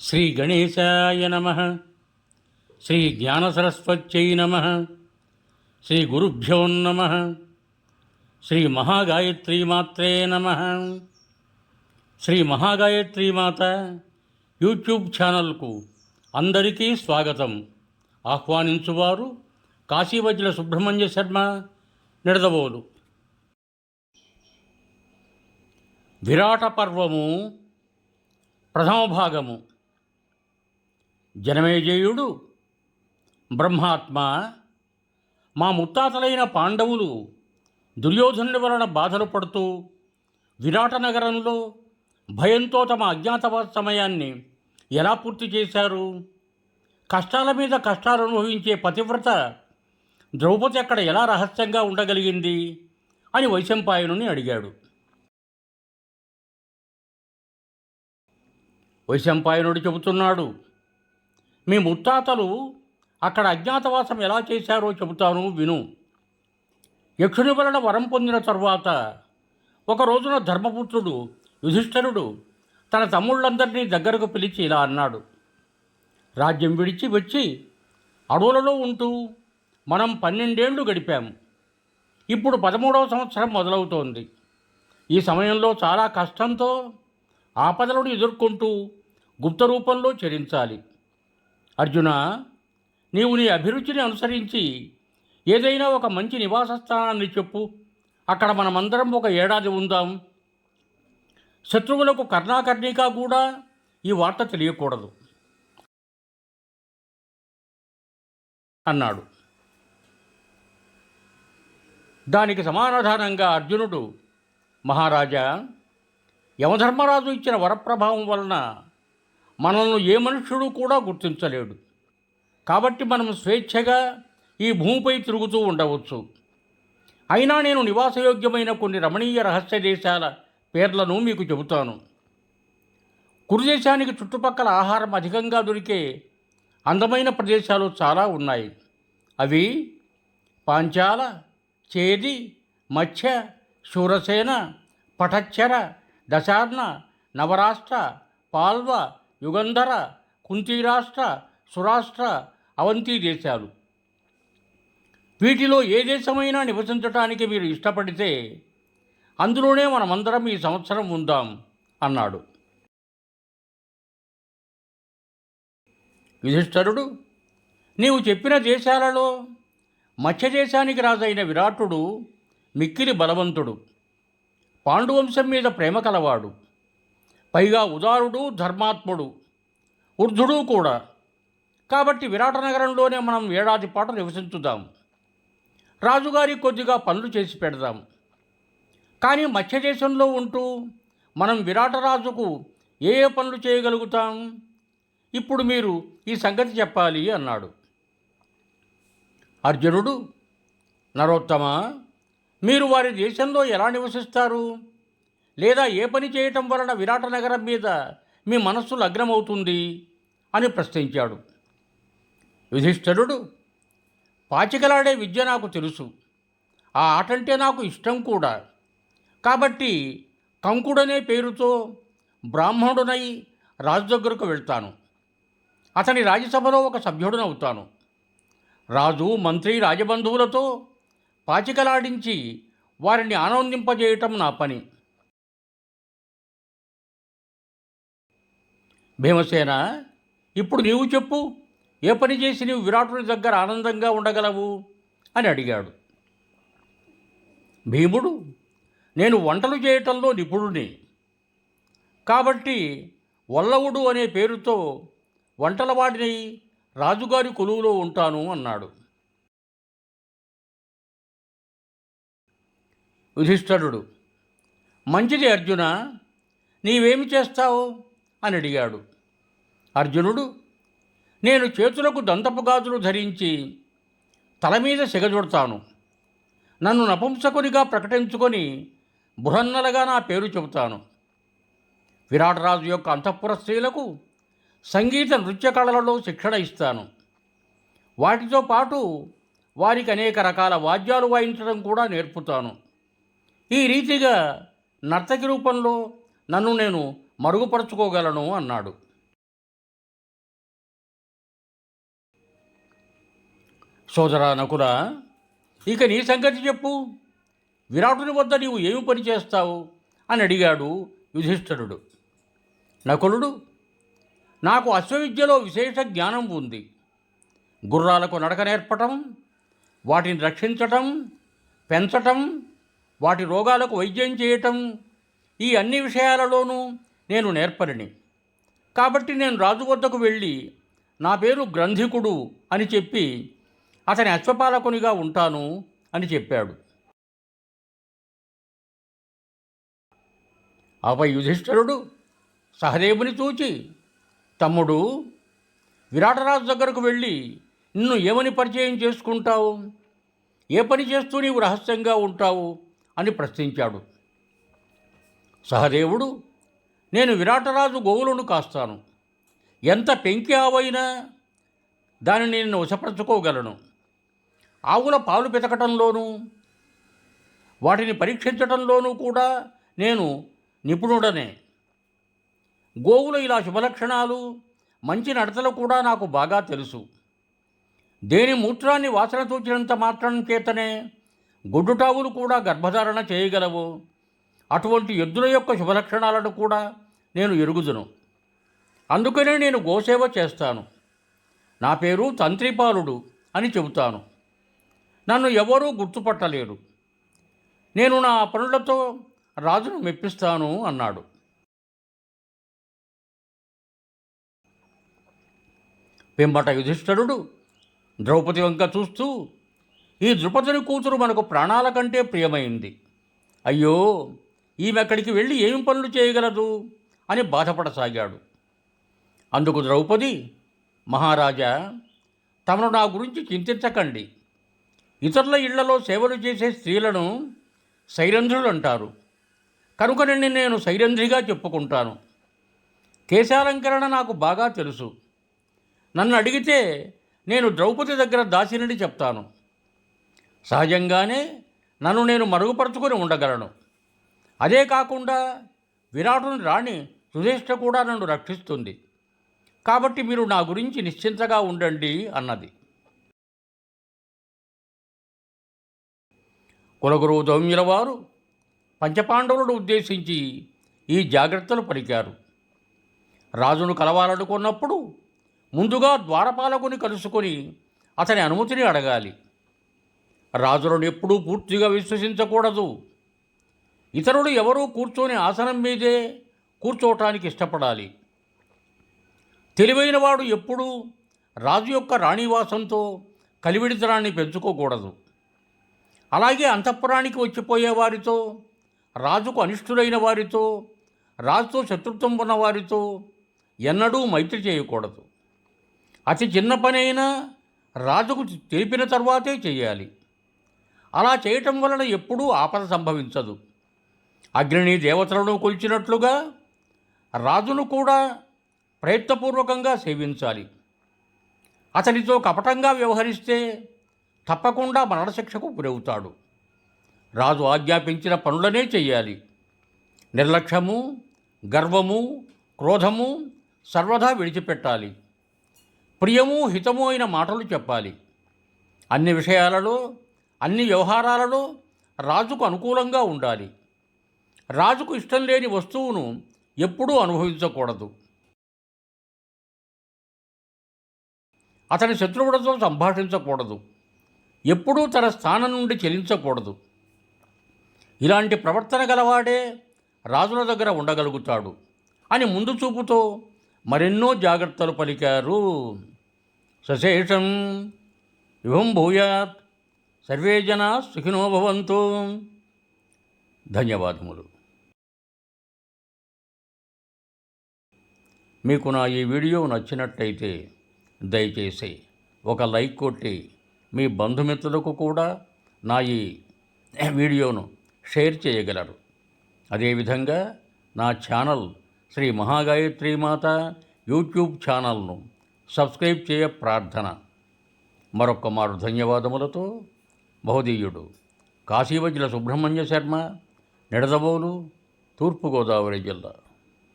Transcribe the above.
శ్రీ గణేశాయ నమః. శ్రీ జ్ఞానసరస్వత్యై నమః. శ్రీ గురుభ్యో నమః. శ్రీ మహాగాయత్రీమాత్రే నమః. శ్రీ మహాగాయత్రీమాత యూట్యూబ్ ఛానల్కు అందరికీ స్వాగతం. ఆహ్వానించువారు కాశీవజ్ర సుబ్రహ్మణ్య శర్మ, నిడదవోలు. విరాట పర్వము ప్రథమ భాగము. జనమేజయుడు బ్రహ్మాత్మ, మా ముత్తాతలైన పాండవులు దుర్యోధనుడి వలన బాధలు పడుతూ విరాట నగరంలో భయంతో తమ అజ్ఞాతవాస సమయాన్ని ఎలా పూర్తి చేశారు? కష్టాల మీద కష్టాలు అనుభవించే పతివ్రత ద్రౌపది అక్కడ ఎలా రహస్యంగా ఉండగలిగింది అని వైశంపాయనుని అడిగాడు. వైశంపాయనుడు చెబుతున్నాడు, మీ ముత్తాతలు అక్కడ అజ్ఞాతవాసం ఎలా చేశారో చెబుతాను విను. యక్షుని వలన వరం పొందిన తరువాత ఒక రోజున ధర్మపుత్రుడు యుధిష్ఠిరుడు తన తమ్ముళ్ళందరినీ దగ్గరకు పిలిచి ఇలా అన్నాడు, రాజ్యం విడిచి వచ్చి అడవులలో ఉంటూ మనం 12 ఏళ్ళు గడిపాము. ఇప్పుడు 13వ సంవత్సరం మొదలవుతోంది. ఈ సమయంలో చాలా కష్టంతో ఆపదలను ఎదుర్కొంటూ గుప్త రూపంలో చరించాలి. అర్జున, నీవు నీ అభిరుచిని అనుసరించి ఏదైనా ఒక మంచి నివాస స్థానాన్ని చెప్పు. అక్కడ మనమందరం ఒక ఏడాది ఉందాం. శత్రువులకు కర్ణాకర్ణికా కూడా ఈ వార్త తెలియకూడదు అన్నాడు. దానికి సమాధానంగా అర్జునుడు, మహారాజా, యమధర్మరాజు ఇచ్చిన వరప్రభావం వలన మనల్ని ఏ మనుష్యుడు కూడా గుర్తించలేడు. కాబట్టి మనం స్వేచ్ఛగా ఈ భూమిపై తిరుగుతూ ఉండవచ్చు. అయినా నేను నివాసయోగ్యమైన కొన్ని రమణీయ రహస్య దేశాల పేర్లను మీకు చెబుతాను. కురుదేశానికి చుట్టుపక్కల ఆహారం అధికంగా దొరికే అందమైన ప్రదేశాలు చాలా ఉన్నాయి. అవి పాంచాల, చేది, మత్స్య, శూరసేన, పటచ్చర, దశార్ణ, నవరాష్ట్ర, పాల్వ, యుగంధర, కుంతీరాష్ట్ర, సురాష్ట్ర, అవంతి దేశాలు. వీటిలో ఏ దేశమైనా నివసించటానికి మీరు ఇష్టపడితే అందులోనే మనమందరం ఈ సంవత్సరం ఉందాం అన్నాడు. యుధిష్ఠిరుడు, నీవు చెప్పిన దేశాలలో మత్స్య దేశానికి రాజైన విరాటుడు మిక్కిలి బలవంతుడు, పాండువంశం మీద ప్రేమ కలవాడు, పైగా ఉదారుడు, ధర్మాత్ముడు, వృద్ధుడు కూడా. కాబట్టి విరాట నగరంలోనే మనం ఏడాది పాటు నివసించుదాం. రాజుగారికి కొద్దిగా పనులు చేసి పెడదాం. కానీ మత్స్య దేశంలో ఉంటూ మనం విరాటరాజుకు ఏ ఏ పనులు చేయగలుగుతాం? ఇప్పుడు మీరు ఈ సంగతి చెప్పాలి అన్నాడు. అర్జునుడు, నరోత్తమ, మీరు వారి దేశంలో ఎలా నివసిస్తారు? లేదా ఏ పని చేయటం వలన విరాట నగరం మీద మీ మనస్సు లగ్నమవుతుంది అని ప్రశ్నించాడు. యుధిష్ఠిరుడు, పాచికలాడే విద్య నాకు తెలుసు. ఆ ఆటంటే నాకు ఇష్టం కూడా. కాబట్టి కంకుడనే పేరుతో బ్రాహ్మణుడనై రాజు దగ్గరకు వెళ్తాను. అతని రాజ్యసభలో ఒక సభ్యుడనవుతాను. రాజు, మంత్రి, రాజబంధువులతో పాచికలాడించి వారిని ఆనందింపజేయటం నా పని. భీమసేన, ఇప్పుడు నీవు చెప్పు, ఏ పని చేసి నీవు విరాటుని దగ్గర ఆనందంగా ఉండగలవు అని అడిగాడు. భీముడు, నేను వంటలు చేయటంలో నిపుణుడిని. కాబట్టి వల్లవుడు అనే పేరుతో వంటలవాడిని రాజుగారి కొలువులో ఉంటాను అన్నాడు. యుధిష్ఠిరుడు, మంచిది అర్జున, నీవేమి చేస్తావు అని అడిగాడు. అర్జునుడు, నేను చేతులకు దంతపు గాజులు ధరించి తల మీద సిగజొడతాను. నన్ను నపుంసకునిగా ప్రకటించుకొని బృహన్నలుగా నా పేరు చెబుతాను. విరాటరాజు యొక్క అంతఃపుర స్త్రీలకు సంగీత నృత్య కళలలో శిక్షణ ఇస్తాను. వాటితో పాటు వారికి అనేక రకాల వాద్యాలు వాయించడం కూడా నేర్పుతాను. ఈ రీతిగా నర్తకి రూపంలో నన్ను నేను మరుగుపరుచుకోగలను అన్నాడు. సోదరా నకుల, ఇక నీ సంగతి చెప్పు. విరాటుని వద్ద నీవు ఏమి పని చేస్తావు అని అడిగాడు యుధిష్ఠిరుడు. నకులుడు, నాకు అశ్వవిద్యలో విశేష జ్ఞానం ఉంది. గుర్రాలకు నడక నేర్పటం, వాటిని రక్షించటం, పెంచటం, వాటి రోగాలకు వైద్యం చేయటం, ఈ అన్ని విషయాలలోనూ నేను నేర్పరిని. కాబట్టి నేను రాజు వద్దకు వెళ్ళి నా పేరు గ్రంథికుడు అని చెప్పి అతని అశ్వపాలకునిగా ఉంటాను అని చెప్పాడు. ఆపై యుధిష్ఠిరుడు సహదేవుని చూచి, తమ్ముడు, విరాటరాజు దగ్గరకు వెళ్ళి నిన్ను ఏమని పరిచయం చేసుకుంటావు, ఏ పని చేస్తూ నీవు రహస్యంగా ఉంటావు అని ప్రశ్నించాడు. సహదేవుడు, నేను విరాటరాజు గోవులను కాస్తాను. ఎంత పెంకి ఆవైనా దానిని నేను వశపరచుకోగలను. ఆవుల పాలు పితకటంలోనూ వాటిని పరీక్షించటంలోనూ కూడా నేను నిపుణుడనే. గోవుల ఇలా శుభలక్షణాలు, మంచి నడతలు కూడా నాకు బాగా తెలుసు. దేని మూత్రాన్ని వాసన తూచినంత మాత్రం చేతనే గొడ్డుటావులు కూడా గర్భధారణ చేయగలవు. అటువంటి ఎద్దుల యొక్క శుభలక్షణాలను కూడా నేను ఎరుగుదును. అందుకనే నేను గోసేవ చేస్తాను. నా పేరు తంత్రిపాలుడు అని చెబుతాను. నన్ను ఎవరూ గుర్తుపట్టలేరు. నేను నా పనులతో రాజును మెప్పిస్తాను అన్నాడు. పిమ్మట యుధిష్ఠిరుడు ద్రౌపది వంక చూస్తూ, ఈ ద్రుపదుని కూతురు మనకు ప్రాణాల కంటే ప్రియమైంది. అయ్యో, ఈమె అక్కడికి వెళ్ళి ఏమి పనులు చేయగలదు అని బాధపడసాగాడు. అందుకు ద్రౌపది, మహారాజా, తమను నా గురించి చింతించకండి. ఇతరుల ఇళ్లలో సేవలు చేసే స్త్రీలను సైరంధ్రులు అంటారు. కనుకనండి నేను సైరంధ్రిగా చెప్పుకుంటాను. కేశాలంకరణ నాకు బాగా తెలుసు. నన్ను అడిగితే నేను ద్రౌపది దగ్గర దాసినని చెప్తాను. సహజంగానే నన్ను నేను మరుగుపరుచుకొని ఉండగలను. అదే కాకుండా విరాటుని రాణి సుధేష్ట కూడా నన్ను రక్షిస్తుంది. కాబట్టి మీరు నా గురించి నిశ్చింతగా ఉండండి అన్నది. కులగురువు దౌమ్యుల వారు పంచపాండవులను ఉద్దేశించి ఈ జాగ్రత్తలు పలికారు. రాజును కలవాలనుకున్నప్పుడు ముందుగా ద్వారపాలకుని కలుసుకొని అతని అనుమతిని అడగాలి. రాజులను ఎప్పుడూ పూర్తిగా విశ్వసించకూడదు. ఇతరులు ఎవరూ కూర్చొని ఆసనం మీదే కూర్చోవటానికి ఇష్టపడాలి. తెలివైనవాడు ఎప్పుడూ రాజు యొక్క రాణివాసంతో కలివిడితనాన్ని పెంచుకోకూడదు. అలాగే అంతఃపురానికి వచ్చిపోయే వారితో, రాజుకు అనిష్టులైన వారితో, రాజుతో శత్రుత్వం ఉన్న వారితో ఎన్నడూ మైత్రి చేయకూడదు. అతి చిన్న పనైనా రాజుకు తెలిపిన తర్వాతే చేయాలి. అలా చేయటం వలన ఎప్పుడూ ఆపద సంభవించదు. అగ్నిని దేవతలను కొలిచినట్లుగా రాజును కూడా ప్రయత్నపూర్వకంగా సేవించాలి. అతనితో కపటంగా వ్యవహరిస్తే తప్పకుండా మరణశిక్షకు గురవుతాడు. రాజు ఆజ్ఞాపించిన పనులనే చెయ్యాలి. నిర్లక్ష్యము, గర్వము, క్రోధము సర్వదా విడిచిపెట్టాలి. ప్రియము, హితము అయిన మాటలు చెప్పాలి. అన్ని విషయాలలో, అన్ని వ్యవహారాలలో రాజుకు అనుకూలంగా ఉండాలి. రాజుకు ఇష్టం లేని వస్తువును ఎప్పుడూ అనుభవించకూడదు. అతని శత్రువులతో సంభాషించకూడదు. ఎప్పుడూ తన స్థానం నుండి చెలించకూడదు. ఇలాంటి ప్రవర్తన గలవాడే రాజుల దగ్గర ఉండగలుగుతాడు అని ముందు చూపుతో మరెన్నో జాగ్రత్తలు పలికారు. సశేషం యువం భూయాత్. సర్వే జనా సుఖినో భవంతు. ధన్యవాదములు. మీకు నా ఈ వీడియో నచ్చినట్లయితే దయచేసి ఒక లైక్ కొట్టి మీ బంధుమిత్రులకు కూడా నా ఈ వీడియోను షేర్ చేయగలరు. అదేవిధంగా నా ఛానల్ శ్రీ మహాగాయత్రీ మాత యూట్యూబ్ ఛానల్ను సబ్స్క్రైబ్ చేయ ప్రార్థన. మరొక్క మారు ధన్యవాదములతో బహుదీయుడు కాశీవజ్ర సుబ్రహ్మణ్య శర్మ, నిడదవోలు, తూర్పుగోదావరి జిల్లా.